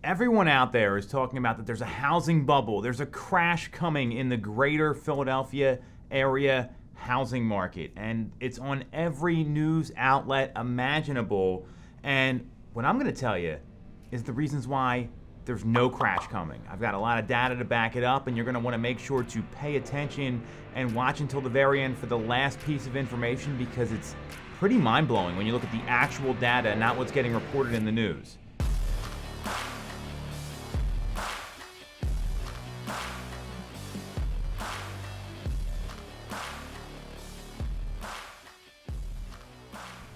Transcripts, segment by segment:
Everyone out there is talking about that there's a housing bubble, there's a crash coming in the greater Philadelphia area housing market, and it's on every news outlet imaginable. And what I'm going to tell you is the reasons why there's no crash coming. I've got a lot of data to back it up, and you're going to want to make sure to pay attention and watch until the very end for the last piece of information, because it's pretty mind-blowing when you look at the actual data, not what's getting reported in the news.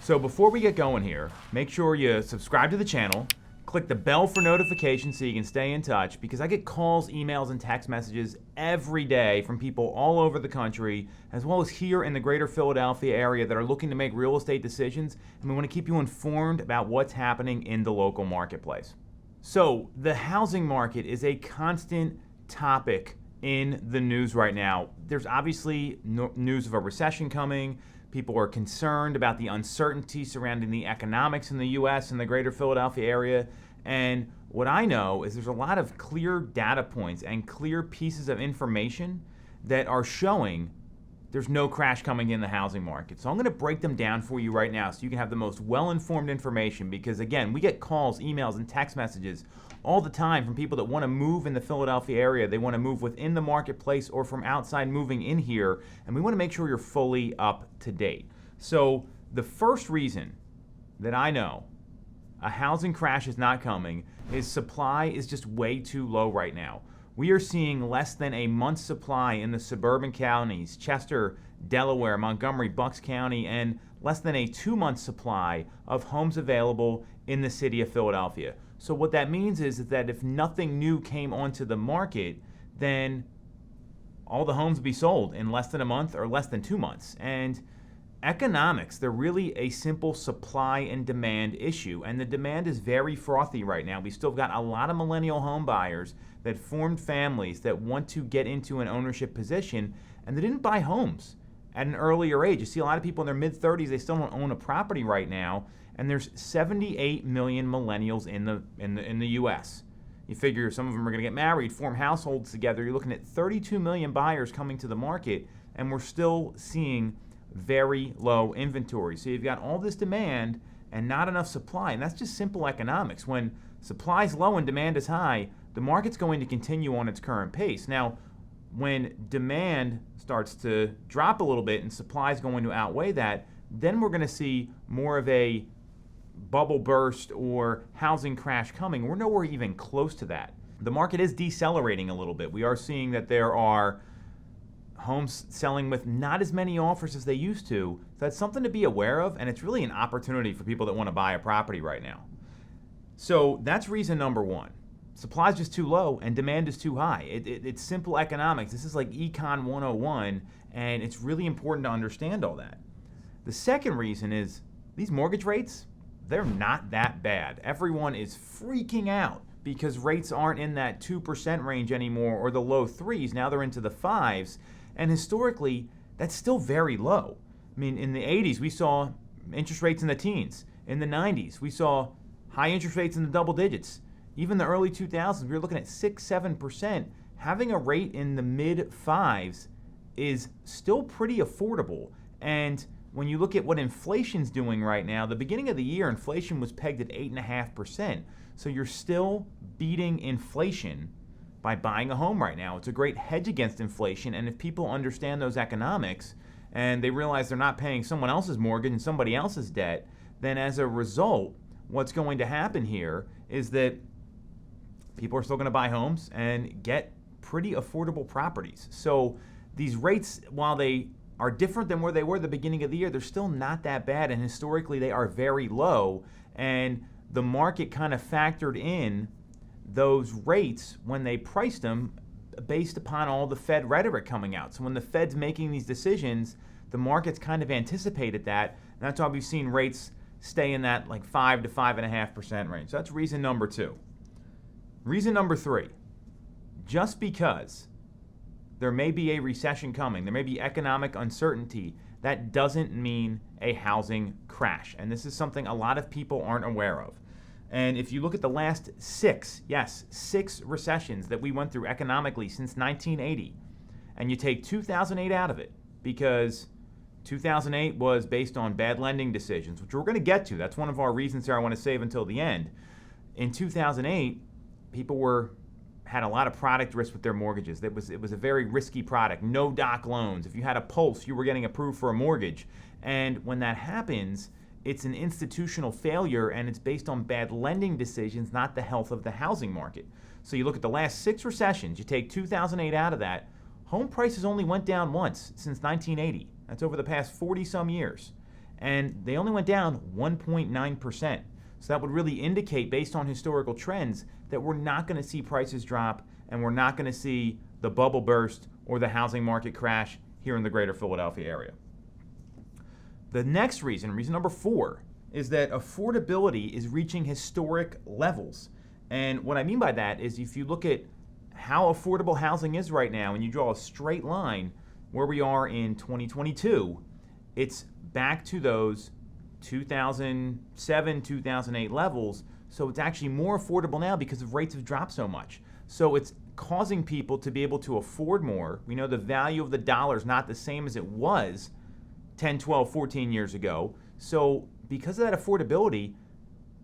So before we get going here, make sure you subscribe to the channel, click the bell for notifications so you can stay in touch, because I get calls, emails, and text messages every day from people all over the country, as well as here in the greater Philadelphia area, that are looking to make real estate decisions, and we want to keep you informed about what's happening in the local marketplace. So the housing market is a constant topic in the news right now. There's obviously news of a recession coming. People are concerned about the uncertainty surrounding the economics in the U.S. and the greater Philadelphia area. And what I know is there's a lot of clear data points and clear pieces of information that are showing there's no crash coming in the housing market. So I'm going to break them down for you right now so you can have the most well-informed information, because again, we get calls, emails, and text messages all the time from people that want to move in the Philadelphia area. They want to move within the marketplace or from outside moving in here, and we want to make sure you're fully up to date. So the first reason that I know a housing crash is not coming is supply is just way too low right now. We are seeing less than a month's supply in the suburban counties, Chester, Delaware, Montgomery, Bucks County, and less than a 2-month supply of homes available in the city of Philadelphia. So what that means is that if nothing new came onto the market, then all the homes would be sold in less than a month or less than 2 months. And economics, they're really a simple supply and demand issue, and the demand is very frothy right now. We still got a lot of millennial home buyers that formed families that want to get into an ownership position, and they didn't buy homes at an earlier age. You see a lot of people in their mid-30s, they still don't own a property right now, and there's 78 million millennials in the U.S. You figure some of them are going to get married, form households together. You're looking at 32 million buyers coming to the market, and we're still seeing very low inventory. So you've got all this demand and not enough supply, and that's just simple economics. When supply is low and demand is high, the market's going to continue on its current pace. Now, when demand starts to drop a little bit and supply is going to outweigh that, then we're going to see more of a bubble burst or housing crash coming. We're nowhere even close to that. The market is decelerating a little bit. We are seeing that there are homes selling with not as many offers as they used to. So that's something to be aware of, and it's really an opportunity for people that want to buy a property right now. So that's reason number one. Supply is just too low and demand is too high. It's simple economics. This is like Econ 101, and it's really important to understand all that. The second reason is these mortgage rates, they're not that bad. Everyone is freaking out because rates aren't in that 2% range anymore or the low 3s. Now they're into the 5s. And historically, that's still very low. I mean, in the 80s, we saw interest rates in the teens. In the 90s, we saw high interest rates in the double digits. Even the early 2000s, we were looking at 6, 7%. Having a rate in the mid 5s is still pretty affordable. And when you look at what inflation's doing right now, the beginning of the year, inflation was pegged at 8.5%. So you're still beating inflation by buying a home right now. It's a great hedge against inflation, and if people understand those economics and they realize they're not paying someone else's mortgage and somebody else's debt, then as a result, what's going to happen here is that people are still going to buy homes and get pretty affordable properties. So these rates, while they are different than where they were at the beginning of the year, they're still not that bad, and historically they are very low, and the market kind of factored in those rates when they priced them based upon all the Fed rhetoric coming out. So when the Fed's making these decisions, the market's kind of anticipated that, and that's why we've seen rates stay in that like 5 to 5.5% range. So that's reason number two. Reason number three, just because there may be a recession coming, there may be economic uncertainty, that doesn't mean a housing crash. And this is something a lot of people aren't aware of. And if you look at the last six recessions that we went through economically since 1980, and you take 2008 out of it, because 2008 was based on bad lending decisions, which we're going to get to. That's one of our reasons here I want to save until the end. In 2008, people had a lot of product risk with their mortgages. It was a very risky product. No doc loans. If you had a pulse, you were getting approved for a mortgage. And when that happens, it's an institutional failure, and it's based on bad lending decisions, not the health of the housing market. So you look at the last six recessions, you take 2008 out of that, home prices only went down once since 1980. That's over the past 40 some years. And they only went down 1.9%. So that would really indicate, based on historical trends, that we're not going to see prices drop, and we're not going to see the bubble burst or the housing market crash here in the greater Philadelphia area. The next reason number 4, is that affordability is reaching historic levels. And what I mean by that is, if you look at how affordable housing is right now and you draw a straight line where we are in 2022, it's back to those 2007, 2008 levels. So it's actually more affordable now because the rates have dropped so much. So it's causing people to be able to afford more. We know the value of the dollar is not the same as it was 10, 12, 14 years ago. So because of that affordability,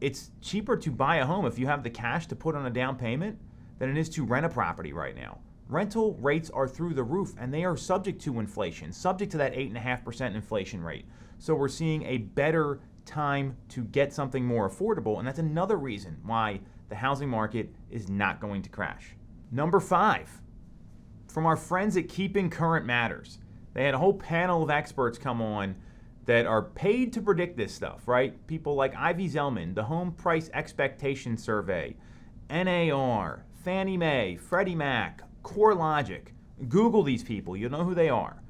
it's cheaper to buy a home if you have the cash to put on a down payment than it is to rent a property right now. Rental rates are through the roof, and they are subject to inflation, subject to that 8.5% inflation rate. So we're seeing a better time to get something more affordable, and that's another reason why the housing market is not going to crash. Number 5, from our friends at Keeping Current Matters. They had a whole panel of experts come on that are paid to predict this stuff, right? People like Ivy Zelman, the Home Price Expectation Survey, NAR, Fannie Mae, Freddie Mac, CoreLogic. Google these people, you'll know who they are.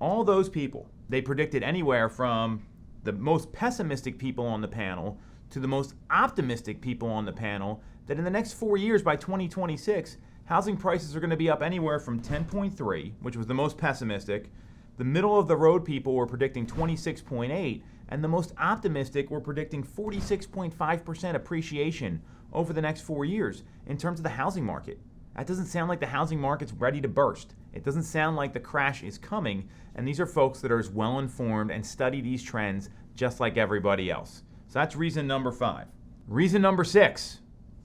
All those people, they predicted anywhere from the most pessimistic people on the panel to the most optimistic people on the panel that in the next 4 years, by 2026, housing prices are going to be up anywhere from 10.3, which was the most pessimistic. The middle of the road people were predicting 26.8, and the most optimistic were predicting 46.5% appreciation over the next 4 years in terms of the housing market. That doesn't sound like the housing market's ready to burst. It doesn't sound like the crash is coming, and these are folks that are as well informed and study these trends just like everybody else. So that's reason number 5. Reason number 6.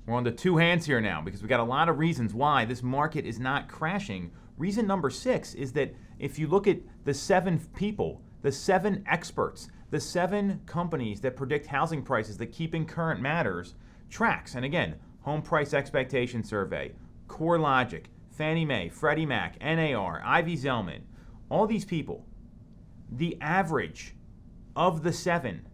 We're on to 2 hands here now because we got a lot of reasons why this market is not crashing. Reason number 6 is that if you look at the 7 people, the 7 experts, the 7 companies that predict housing prices that Keeping Current Matters tracks, and again, Home Price Expectation Survey, CoreLogic, Fannie Mae, Freddie Mac, NAR, Ivy Zelman, all these people, the average of the 7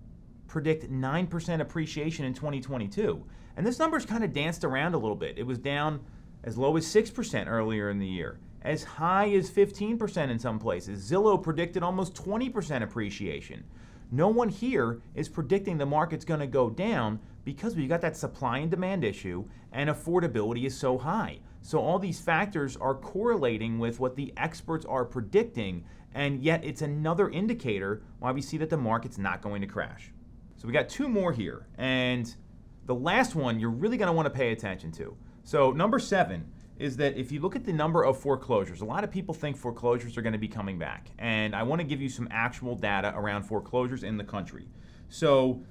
predict 9% appreciation in 2022. And this number's kind of danced around a little bit. It was down as low as 6% earlier in the year, as high as 15% in some places. Zillow predicted almost 20% appreciation. No one here is predicting the market's going to go down because we've got that supply and demand issue, and affordability is so high. So all these factors are correlating with what the experts are predicting, and yet it's another indicator why we see that the market's not going to crash. So we got 2 more here, and the last one you're really going to want to pay attention to. So number 7 is that if you look at the number of foreclosures, a lot of people think foreclosures are going to be coming back, and I want to give you some actual data around foreclosures in the country. So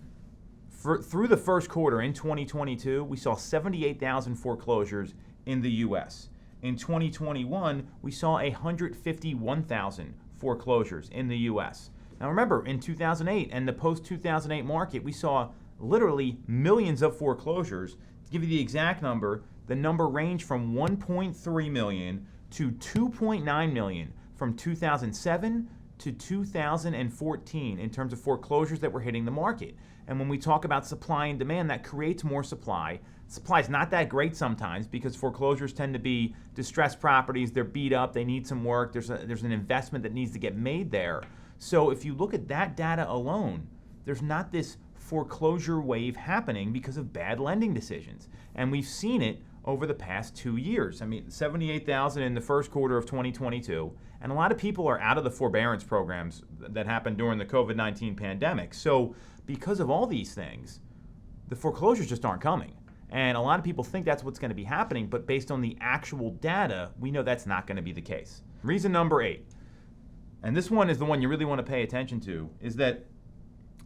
through the first quarter in 2022, we saw 78,000 foreclosures in the U.S. In 2021, we saw 151,000 foreclosures in the U.S. Now remember, in 2008 and the post-2008 market, we saw literally millions of foreclosures. To give you the exact number, the number ranged from 1.3 million to 2.9 million from 2007 to 2014 in terms of foreclosures that were hitting the market. And when we talk about supply and demand, that creates more supply. Supply is not that great sometimes because foreclosures tend to be distressed properties. They're beat up. They need some work. There's an investment that needs to get made there. So if you look at that data alone, there's not this foreclosure wave happening because of bad lending decisions. And we've seen it over the past 2 years. I mean, 78,000 in the first quarter of 2022, and a lot of people are out of the forbearance programs that happened during the COVID-19 pandemic. So because of all these things, the foreclosures just aren't coming. And a lot of people think that's what's going to be happening, but based on the actual data, we know that's not going to be the case. Reason number 8, and this one is the one you really want to pay attention to, is that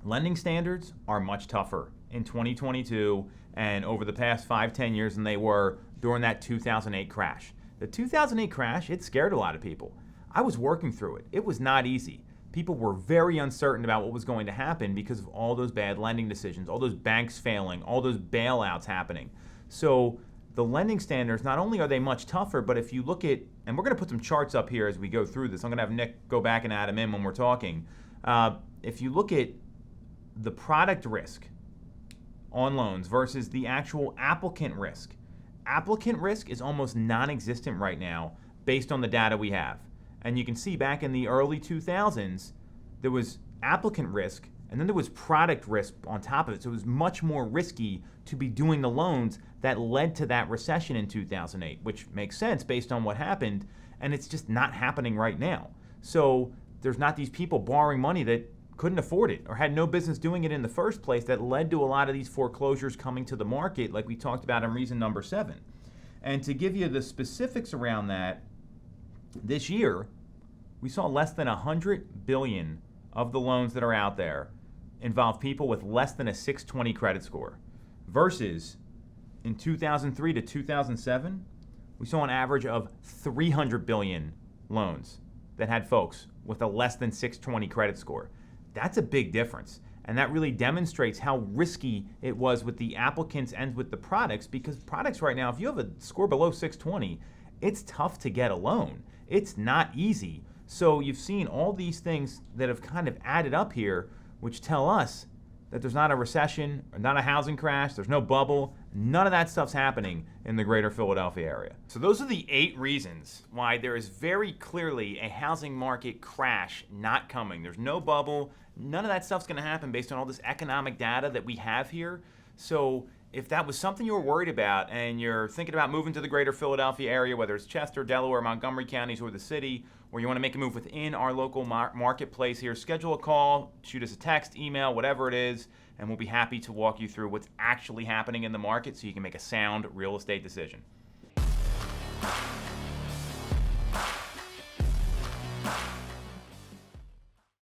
lending standards are much tougher in 2022 and over the past 5-10 years than they were during that 2008 crash. The 2008 crash, it scared a lot of people. I was working through it. It was not easy. People were very uncertain about what was going to happen because of all those bad lending decisions, all those banks failing, all those bailouts happening. So the lending standards, not only are they much tougher, but if you look at, and we're going to put some charts up here as we go through this. I'm going to have Nick go back and add them in when we're talking. If you look at the product risk on loans versus the actual applicant risk is almost non-existent right now based on the data we have. And you can see back in the early 2000s, there was applicant risk, and then there was product risk on top of it. So it was much more risky to be doing the loans that led to that recession in 2008, which makes sense based on what happened, and it's just not happening right now. So there's not these people borrowing money that couldn't afford it or had no business doing it in the first place that led to a lot of these foreclosures coming to the market, like we talked about in reason number 7. And to give you the specifics around that, this year, we saw less than 100 billion of the loans that are out there involve people with less than a 620 credit score. Versus in 2003 to 2007, we saw an average of 300 billion loans that had folks with a less than 620 credit score. That's a big difference. And that really demonstrates how risky it was with the applicants and with the products, because products right now, if you have a score below 620, it's tough to get a loan. It's not easy. So you've seen all these things that have kind of added up here, which tell us that there's not a recession, or not a housing crash, there's no bubble, none of that stuff's happening in the greater Philadelphia area. So those are the 8 reasons why there is very clearly a housing market crash not coming. There's no bubble, none of that stuff's gonna happen based on all this economic data that we have here. So if that was something you were worried about and you're thinking about moving to the greater Philadelphia area, whether it's Chester, Delaware, Montgomery counties, or the city, or you want to make a move within our local marketplace here, schedule a call, shoot us a text, email, whatever it is, and we'll be happy to walk you through what's actually happening in the market so you can make a sound real estate decision.